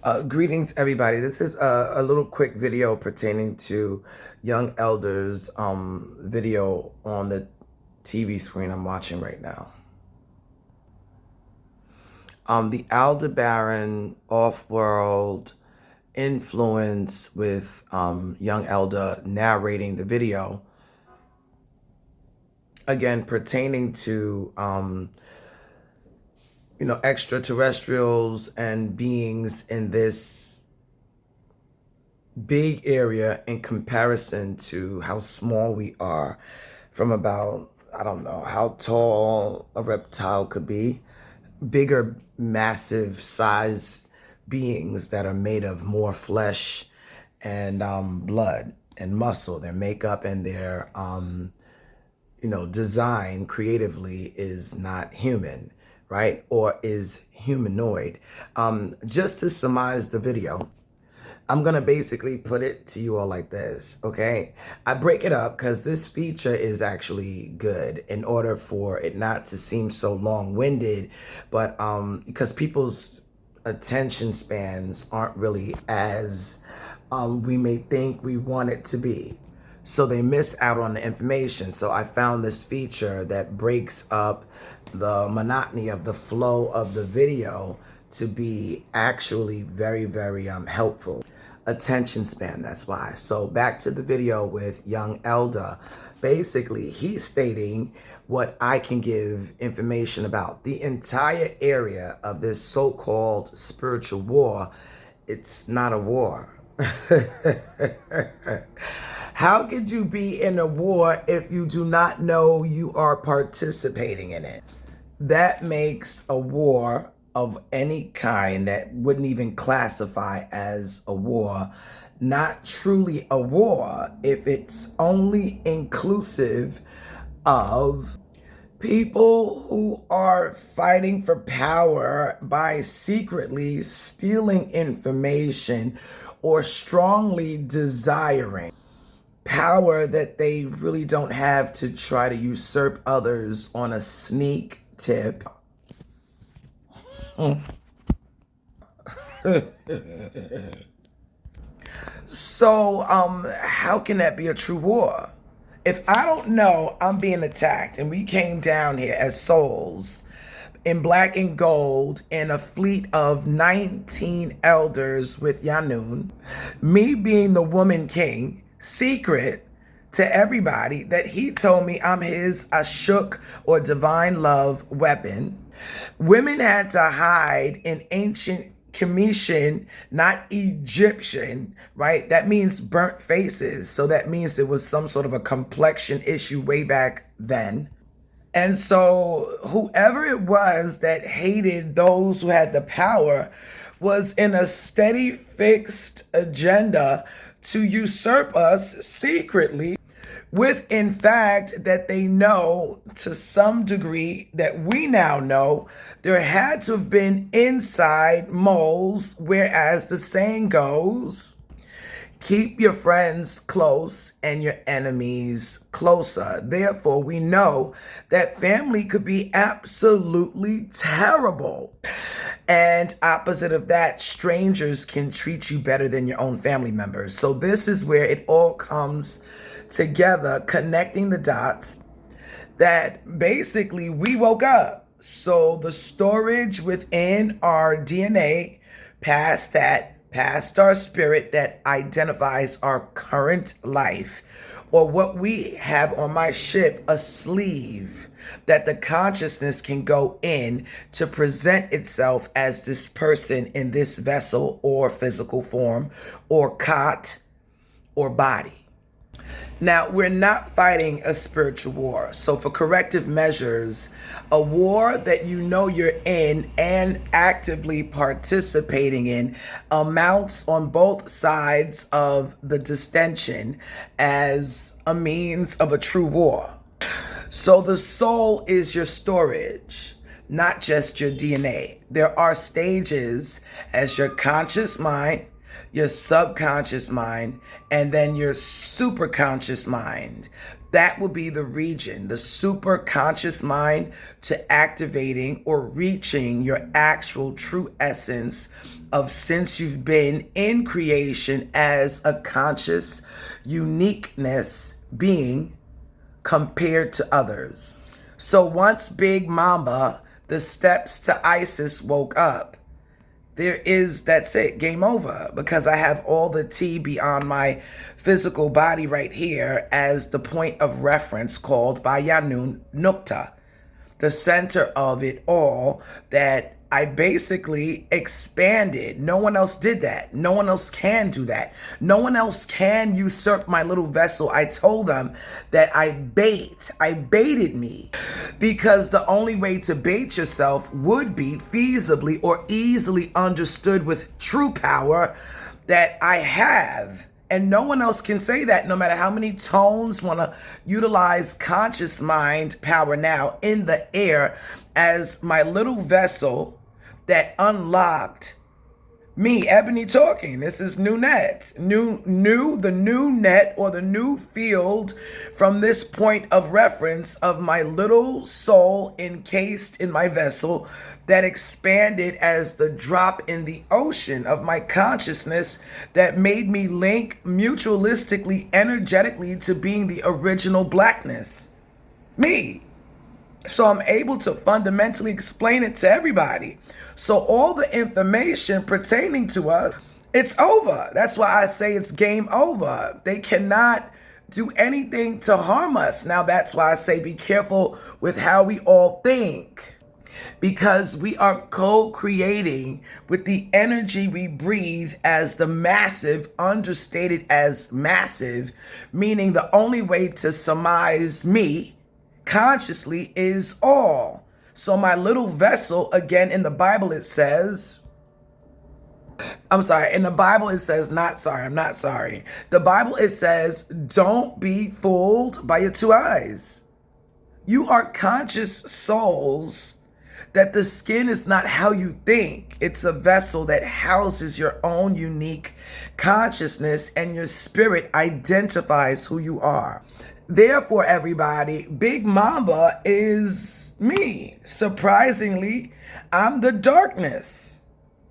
Greetings, everybody. This is a little quick video pertaining to Young Elder's video on the TV screen I'm watching right now. The Aldebaran off-world influence with Young Elder narrating the video, again, pertaining to extraterrestrials and beings in this big area in comparison to how small we are from about, I don't know how tall a reptile could be. Bigger, massive size beings that are made of more flesh and blood and muscle. Their makeup and their design creatively is not human, right? Or is humanoid. Just to surmise the video, I'm gonna basically put it to you all like this, okay? I break it up because this feature is actually good in order for it not to seem so long-winded, but because people's attention spans aren't really as we may think we want it to be. So they miss out on the information. So I found this feature that breaks up the monotony of the flow of the video to be actually very, very helpful. Attention span, that's why. So back to the video with Young Elder. Basically, he's stating what I can give information about. The entire area of this so-called spiritual war, it's not a war. How could you be in a war if you do not know you are participating in it? That makes a war of any kind that wouldn't even classify as a war not truly a war if it's only inclusive of people who are fighting for power by secretly stealing information or strongly desiring power that they really don't have to try to usurp others on a sneak tip. So, how can that be a true war? If I don't know I'm being attacked and we came down here as souls in black and gold in a fleet of 19 elders with Yanun, me being the woman king, secret to everybody that he told me I'm his Ashuk or divine love weapon. Women had to hide in ancient Commission, not Egyptian, right? That means burnt faces. So that means it was some sort of a complexion issue way back then. And so whoever it was that hated those who had the power was in a steady, fixed agenda to usurp us secretly, with in fact that they know to some degree that we now know there had to have been inside moles, whereas the saying goes, keep your friends close and your enemies closer. Therefore, we know that family could be absolutely terrible. And opposite of that, strangers can treat you better than your own family members. So this is where it all comes together, connecting the dots, that basically we woke up. So the storage within our DNA, past our spirit that identifies our current life, or what we have on my ship, a sleeve that the consciousness can go in to present itself as this person in this vessel or physical form or cot or body. Now, we're not fighting a spiritual war. So for corrective measures, a war that you know you're in and actively participating in amounts on both sides of the distension as a means of a true war. So the soul is your storage, not just your DNA. There are stages as your conscious mind, your subconscious mind, and then your superconscious mind. That will be the region, the super conscious mind, to activating or reaching your actual true essence of, since you've been in creation as a conscious uniqueness being compared to others. So once Big Mamba, the steps to Isis, woke up, that's it, game over, because I have all the tea beyond my physical body right here as the point of reference called Bayanun Nukta, the center of it all, that I basically expanded. No one else did that. No one else can do that. No one else can usurp my little vessel. I told them that I baited me, because the only way to bait yourself would be feasibly or easily understood with true power that I have. And no one else can say that, no matter how many tones want to utilize conscious mind power now in the air as my little vessel that unlocked me, Ebony, talking. This is new net, the new net, or the new field from this point of reference of my little soul encased in my vessel that expanded as the drop in the ocean of my consciousness that made me link mutualistically, energetically to being the original blackness, me. So I'm able to fundamentally explain it to everybody. So all the information pertaining to us, it's over. That's why I say it's game over. They cannot do anything to harm us. Now, that's why I say be careful with how we all think, because we are co-creating with the energy we breathe as the massive, understated as massive, meaning the only way to surmise me consciously is all. So my little vessel, again, in the Bible it says, I'm sorry, in the Bible it says, I'm not sorry. The Bible it says, don't be fooled by your two eyes. You are conscious souls, that the skin is not how you think. It's a vessel that houses your own unique consciousness, and your spirit identifies who you are. Therefore, everybody, Big Mamba is me. Surprisingly, I'm the darkness,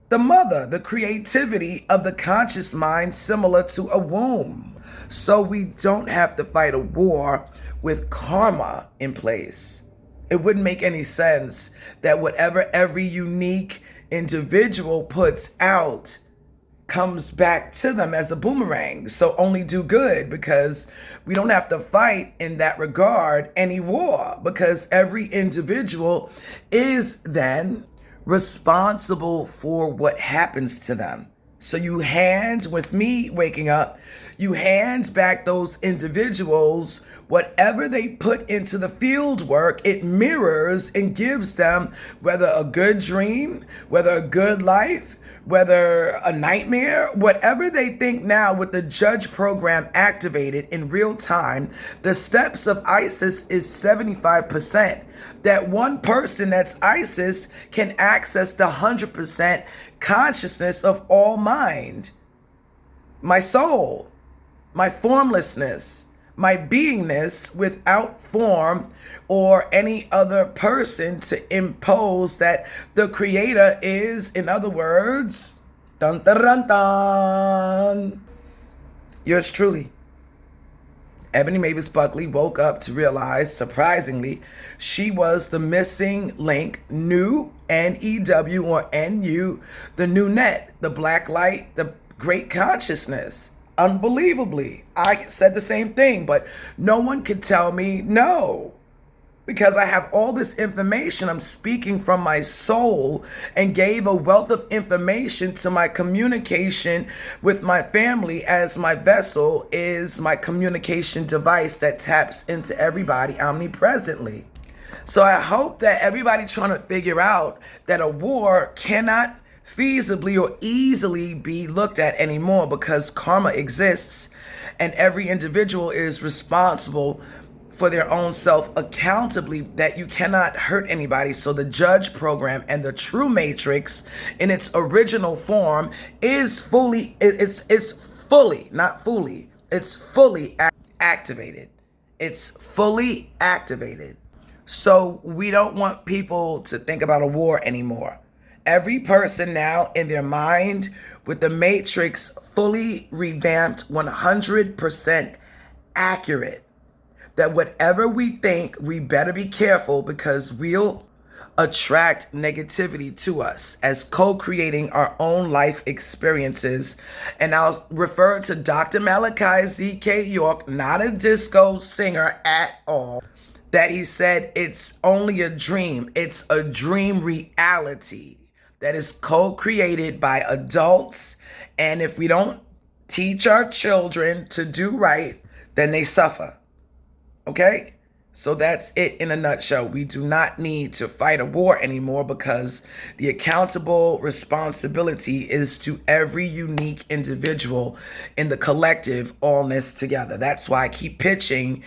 the mother, the creativity of the conscious mind, similar to a womb. So we don't have to fight a war with karma in place. It wouldn't make any sense that whatever every unique individual puts out comes back to them as a boomerang. So only do good, because we don't have to fight in that regard any war, because every individual is then responsible for what happens to them. So you hand, with me waking up, you hand back those individuals whatever they put into the field work. It mirrors and gives them, whether a good dream, whether a good life, whether a nightmare, whatever they think now, with the judge program activated in real time. The steps of Isis is 75%. That one person that's Isis can access the 100% consciousness of all mind. My soul, my formlessness, my beingness without form or any other person to impose that the creator is, in other words, dun dun dun dun, yours truly. Ebony Mavis Buckley woke up to realize, surprisingly, she was the missing link, new, N-E-W or N-U, the new net, the black light, the great consciousness. Unbelievably, I said the same thing, but no one could tell me no, because I have all this information. I'm speaking from my soul, and gave a wealth of information to my communication with my family, as my vessel is my communication device that taps into everybody omnipresently. So I hope that everybody trying to figure out that a war cannot feasibly or easily be looked at anymore, because karma exists and every individual is responsible for their own self accountably, that you cannot hurt anybody. So the judge program and the true matrix in its original form is fully, it's fully, not fully, it's fully activated. It's fully activated. So we don't want people to think about a war anymore. Every person now in their mind with the matrix fully revamped, 100% accurate, that whatever we think, we better be careful because we'll attract negativity to us as co-creating our own life experiences. And I'll refer to Dr. Malachi Z.K. York, not a disco singer at all, that he said it's only a dream. It's a dream reality that is co-created by adults. And if we don't teach our children to do right, then they suffer. Okay? So that's it in a nutshell. We do not need to fight a war anymore because the accountable responsibility is to every unique individual in the collective allness together. That's why I keep pitching.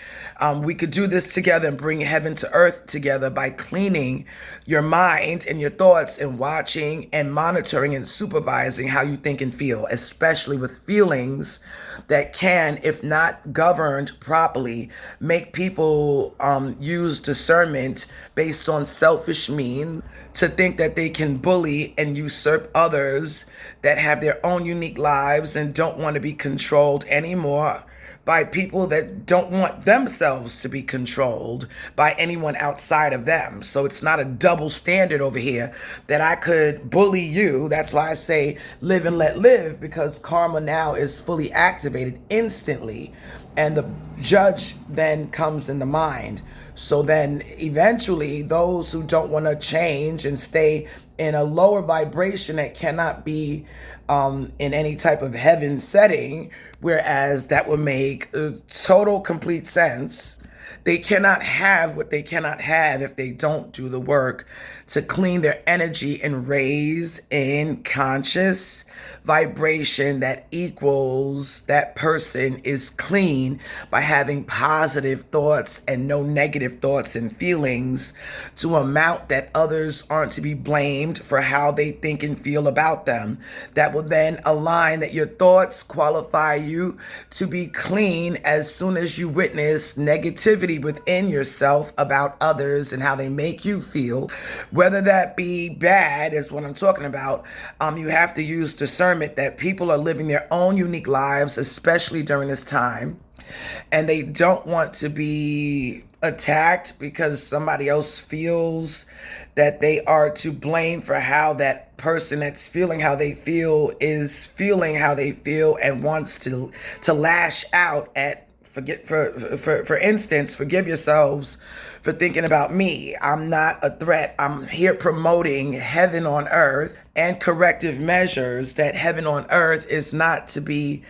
We could do this together and bring heaven to earth together by cleaning your mind and your thoughts and watching and monitoring and supervising how you think and feel, especially with feelings that can, if not governed properly, make people use discernment based on selfish means to think that they can bully and usurp others that have their own unique lives and don't want to be controlled anymore by people that don't want themselves to be controlled by anyone outside of them. So it's not a double standard over here that I could bully you. That's why I say live and let live, because karma now is fully activated instantly. And the judge then comes in the mind. So then eventually those who don't want to change and stay in a lower vibration that cannot be in any type of heaven setting, whereas that would make total complete sense. They cannot have what they cannot have if they don't do the work to clean their energy and raise in conscious vibration that equals that person is clean by having positive thoughts and no negative thoughts and feelings to amount that others aren't to be blamed for how they think and feel about them. That will then align that your thoughts qualify you to be clean as soon as you witness negativity within yourself about others and how they make you feel, whether that be bad is what I'm talking about. You have to use discernment that people are living their own unique lives, especially during this time, and they don't want to be attacked because somebody else feels that they are to blame for how that person that's feeling how they feel is feeling how they feel and wants to lash out at. For instance, forgive yourselves for thinking about me. I'm not a threat. I'm here promoting heaven on earth and corrective measures. That heaven on earth is not to be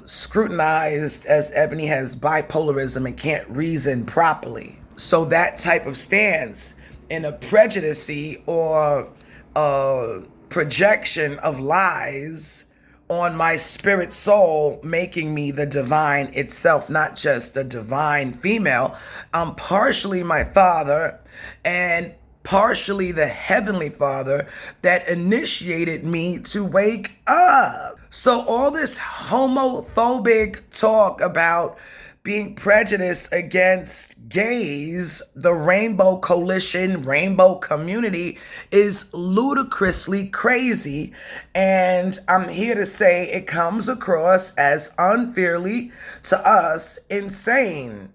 scrutinized as Ebony has bipolarism and can't reason properly. So that type of stance in a prejudice or a projection of lies on my spirit soul, making me the divine itself, not just the divine female. I'm partially my father and partially the heavenly father that initiated me to wake up. So all this homophobic talk about being prejudiced against gays, the rainbow coalition, rainbow community is ludicrously crazy. And I'm here to say it comes across as unfairly to us insane.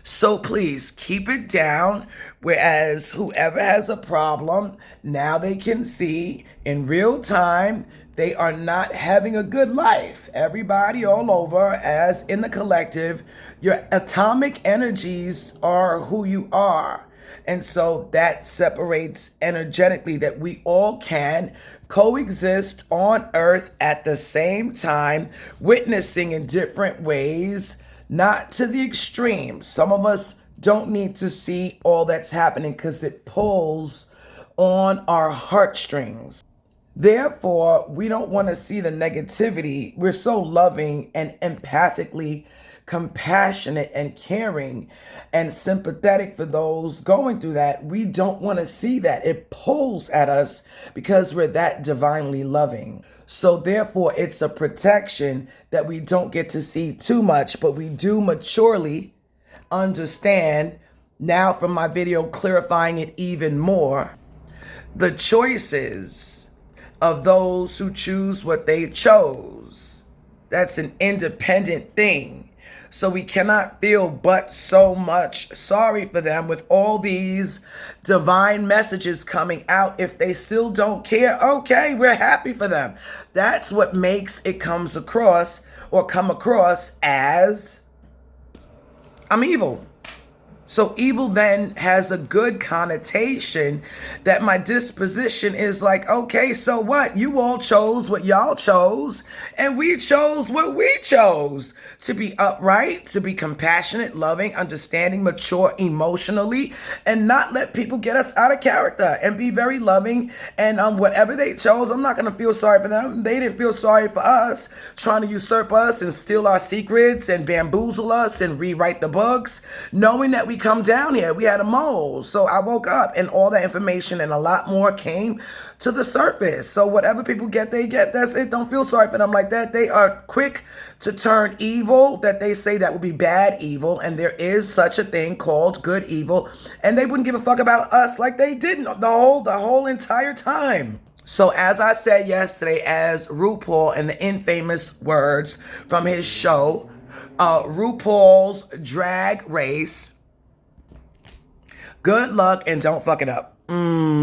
So please keep it down. Whereas whoever has a problem, now they can see in real time they are not having a good life. Everybody all over, as in the collective, your atomic energies are who you are. And so that separates energetically that we all can coexist on earth at the same time, witnessing in different ways, not to the extreme. Some of us don't need to see all that's happening because it pulls on our heartstrings. Therefore, we don't want to see the negativity. We're so loving and empathically compassionate and caring and sympathetic for those going through that. We don't want to see that. It pulls at us because we're that divinely loving. So therefore, it's a protection that we don't get to see too much, but we do maturely understand now from my video clarifying it even more, the choices of those who choose what they chose. That's an independent thing. So we cannot feel but so much sorry for them with all these divine messages coming out. If they still don't care, okay, we're happy for them. That's what makes it come across as I'm evil. So evil then has a good connotation that my disposition is like, okay, so what? You all chose what y'all chose, and we chose what we chose. To be upright, to be compassionate, loving, understanding, mature emotionally, and not let people get us out of character, and be very loving. And whatever they chose, I'm not going to feel sorry for them. They didn't feel sorry for us, trying to usurp us and steal our secrets and bamboozle us and rewrite the books, knowing that we come down here. We had a mole. So I woke up and all that information and a lot more came to the surface. So whatever people get, they get. That's it. Don't feel sorry for them like that. They are quick to turn evil, that they say that would be bad evil. And there is such a thing called good evil. And they wouldn't give a fuck about us like they didn't the whole entire time. So as I said yesterday, as RuPaul and the infamous words from his show, RuPaul's Drag Race, good luck and don't fuck it up.